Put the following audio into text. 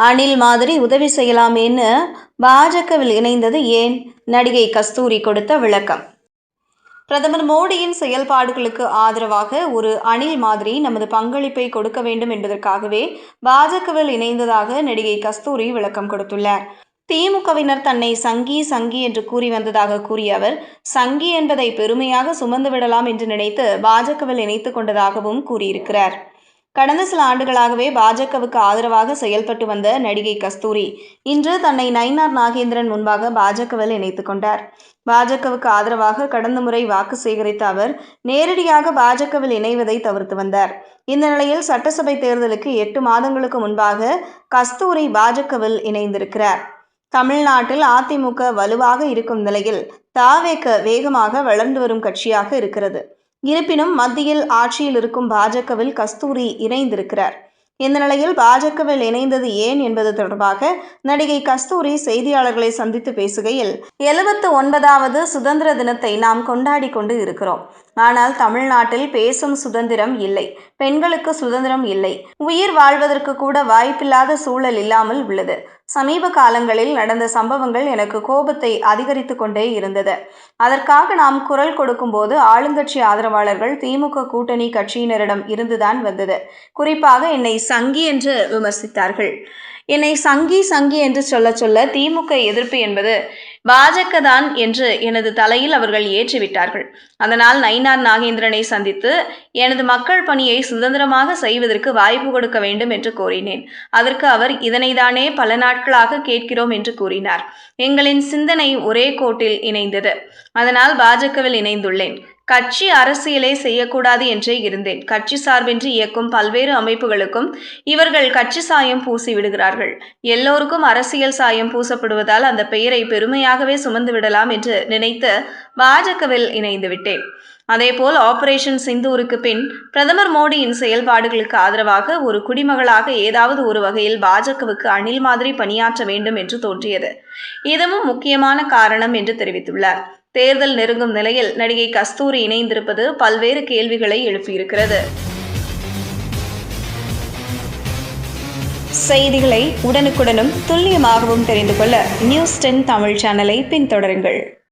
அணில் மாதிரி உதவி செய்யலாமேன்னு பாஜகவில் இணைந்தது ஏன்? நடிகை கஸ்தூரி கொடுத்த விளக்கம். பிரதமர் மோடியின் செயல்பாடுகளுக்கு ஆதரவாக ஒரு அணில் மாதிரி நமது பங்களிப்பை கொடுக்க வேண்டும் என்பதற்காகவே பாஜகவில் இணைந்ததாக நடிகை கஸ்தூரி விளக்கம் கொடுத்துள்ளார். திமுகவினர் தன்னை சங்கி என்று கூறி வந்ததாக கூறிய அவர், சங்கி என்பதை பெருமையாக சுமந்து விடலாம் என்று நினைத்து பாஜகவில் இணைத்துக் கொண்டதாகவும் கூறியிருக்கிறார். கடந்த சில ஆண்டுகளாகவே பாஜகவுக்கு ஆதரவாக செயல்பட்டு வந்த நடிகை கஸ்தூரி இன்று தன்னை நயினார் நாகேந்திரன் முன்பாக பாஜகவில் இணைத்துக் கொண்டார். பாஜகவுக்கு ஆதரவாக கடந்த முறை வாக்கு சேகரித்த அவர் நேரடியாக பாஜகவில் இணைவதை தவிர்த்து வந்தார். இந்த நிலையில் சட்டசபை தேர்தலுக்கு 8 மாதங்களுக்கு முன்பாக கஸ்தூரி பாஜகவில் இணைந்திருக்கிறார். தமிழ்நாட்டில் அதிமுக வலுவாக இருக்கும் நிலையில் தவேக வேகமாக வளர்ந்து வரும் கட்சியாக இருக்கிறது. இருப்பினும் மத்தியில் ஆட்சியில் இருக்கும் பாஜகவில் கஸ்தூரி இணைந்திருக்கிறார். இந்த நிலையில் பாஜகவில் இணைந்தது ஏன் என்பது தொடர்பாக நடிகை கஸ்தூரி செய்தியாளர்களை சந்தித்து பேசுகையில், 79வது சுதந்திர தினத்தை நாம் கொண்டாடி கொண்டு இருக்கிறோம். ஆனால் தமிழ்நாட்டில் பேசும் சுதந்திரம் இல்லை, பெண்களுக்கு சுதந்திரம் இல்லை, உயிர் வாழ்வதற்கு கூட வாய்ப்பில்லாத சூழல் இல்லாமல் உள்ளது. சமீப காலங்களில் நடந்த சம்பவங்கள் எனக்கு கோபத்தை அதிகரித்து கொண்டே இருந்தது. அதற்காக நாம் குரல் கொடுக்கும்போது ஆளுங்கட்சி ஆதரவாளர்கள் திமுக கூட்டணி கட்சியினரிடம் இருந்துதான் வந்தது. குறிப்பாக என்னை சங்கி என்று விமர்சித்தார்கள். என்னை சங்கி என்று சொல்ல திமுக எதிர்ப்பு என்பது பாஜக தான் என்று எனது தலையில் அவர்கள் ஏற்றிவிட்டார்கள். அதனால் நயினார் நாகேந்திரனை சந்தித்து எனது மக்கள் பணியை சுதந்திரமாக செய்வதற்கு வாய்ப்பு கொடுக்க வேண்டும் என்று கோரினேன். அதற்கு அவர், இதனைதானே பல நாட்களாக கேட்கிறோம் என்று கூறினார். எங்களின் சிந்தனை ஒரே கோட்டில் இணைந்தது. அதனால் பாஜகவில் இணைந்துள்ளேன். கட்சி அரசியலை செய்யக்கூடாது என்றே இருந்தேன். கட்சி சார்பின்றி இயக்கும் பல்வேறு அமைப்புகளுக்கும் இவர்கள் கட்சி சாயம் பூசி விடுகிறார்கள். எல்லோருக்கும் அரசியல் சாயம் பூசப்படுவதால் அந்த பெயரை பெருமையாகவே சுமந்து விடலாம் என்று நினைத்து பாஜகவில் இணைந்து விட்டேன். அதேபோல் ஆபரேஷன் சிந்தூருக்கு பின் பிரதமர் மோடியின் செயல்பாடுகளுக்கு ஆதரவாக ஒரு குடிமகளாக ஏதாவது ஒரு வகையில் பாஜகவுக்கு அணில் மாதிரி பணியாற்ற வேண்டும் என்று தோன்றியது. இதுவும் முக்கியமான காரணம் என்று தெரிவித்துள்ளார். தேர்தல் நெருங்கும் நிலையில் நடிகை கஸ்தூரி இணைந்திருப்பது பல்வேறு கேள்விகளை எழுப்பியிருக்கிறது. செய்திகளை உடனுக்குடனும் துல்லியமாகவும் தெரிந்து கொள்ள News 10 தமிழ் சேனலை பின்தொடருங்கள்.